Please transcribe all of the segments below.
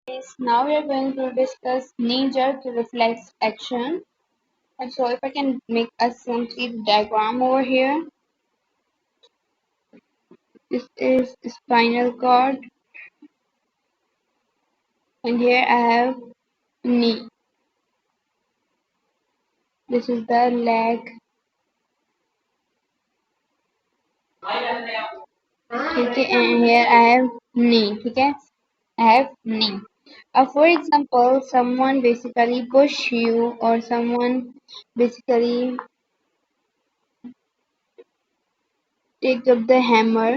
Yes, now we are going to discuss knee-jerk reflex action. And so if I can make a complete diagram over here, this is spinal cord, and here I have knee. This is the leg. Okay, and here I have knee. Okay, I have knee. For example, someone basically push you, or someone basically take up the hammer.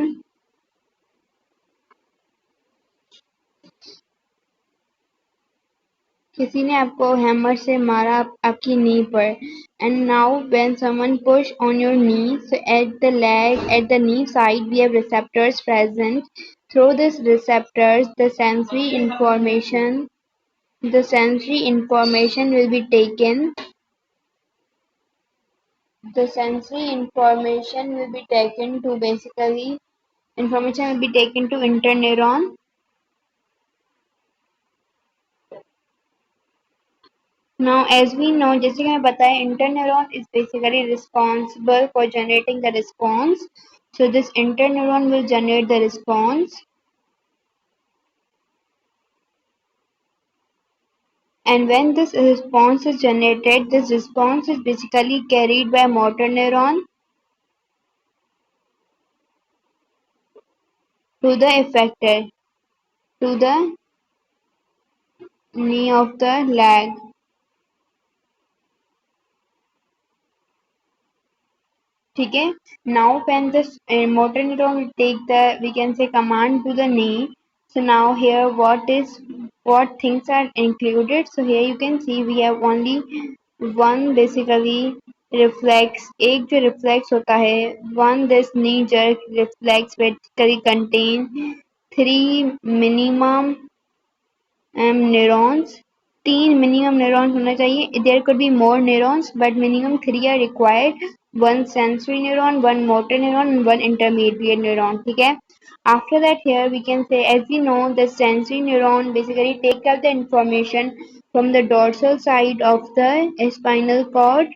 किसी ने आपको hammer से मारा आपकी नी पर and now when someone push on your knee, so at the leg, at the knee side, we have receptors present. Through these receptors, the sensory information will be taken. The sensory information will be taken to basically information will be taken to interneuron. Now, as we know, जैसे कि हमें पता है, interneuron is basically responsible for generating the response. So this interneuron will generate the response, and when this response is generated, this response is basically carried by motor neuron to the effector, to the knee of the leg. ठीक है. Now when this motor neuron will take the, we can say, command to the knee. So now here what things are included. So here you can see we have only one basically reflex. एक जो reflex होता है, one this knee jerk reflex basically contain three minimum neurons. तीन minimum neurons होना चाहिए. There could be more neurons but minimum three are required. One sensory neuron, one motor neuron and one intermediate neuron. ठीक है. After that, here we can say, as we know, the sensory neuron basically take up the information from the dorsal side of the spinal cord,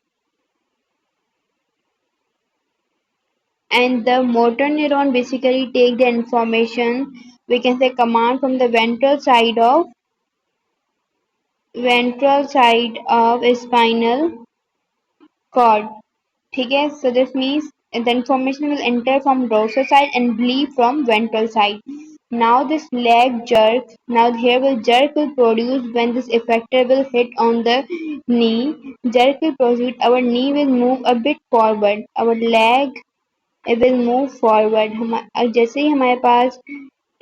and the motor neuron basically take the information, we can say, command from the ventral side of spinal cord. ठीक है. So this means the information will enter from dorsal side and leave from ventral side. Now this leg jerk. Now here will jerk will produce when this effector will hit on the knee. Jerk will proceed. Our knee will move a bit forward. Our leg it will move forward. जैसे ही हमारे पास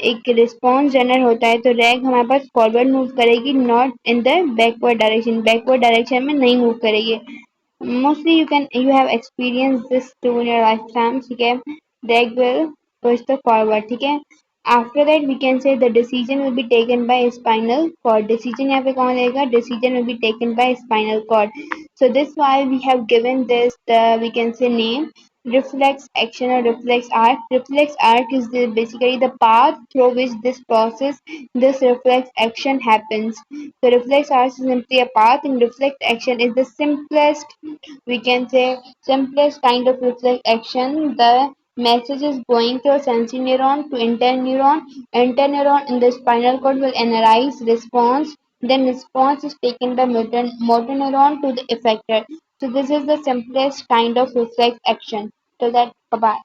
एक response generate होता है तो rag हमारे पास forward move करेगी, not in the backward direction में नहीं मूव करेगी. Mostly you have experienced this too in your lifetime. ठीक है. Rag will push the forward. ठीक है. After that we can say the decision will be taken by spinal cord. Decision यहाँ पे कौन लेगा? Decision will be taken by spinal cord. So this why we have given this the, we can say, name reflex action or reflex arc. Reflex arc is basically the path through which this reflex action happens. So reflex arc is simply a path, and reflex action is the simplest, we can say, simplest kind of reflex action. The message is going through sensory neuron to interneuron. Interneuron in the spinal cord will analyze response. Then response is taken by motor neuron to the effector. So this is the simplest kind of reflex action. Till that, bye bye.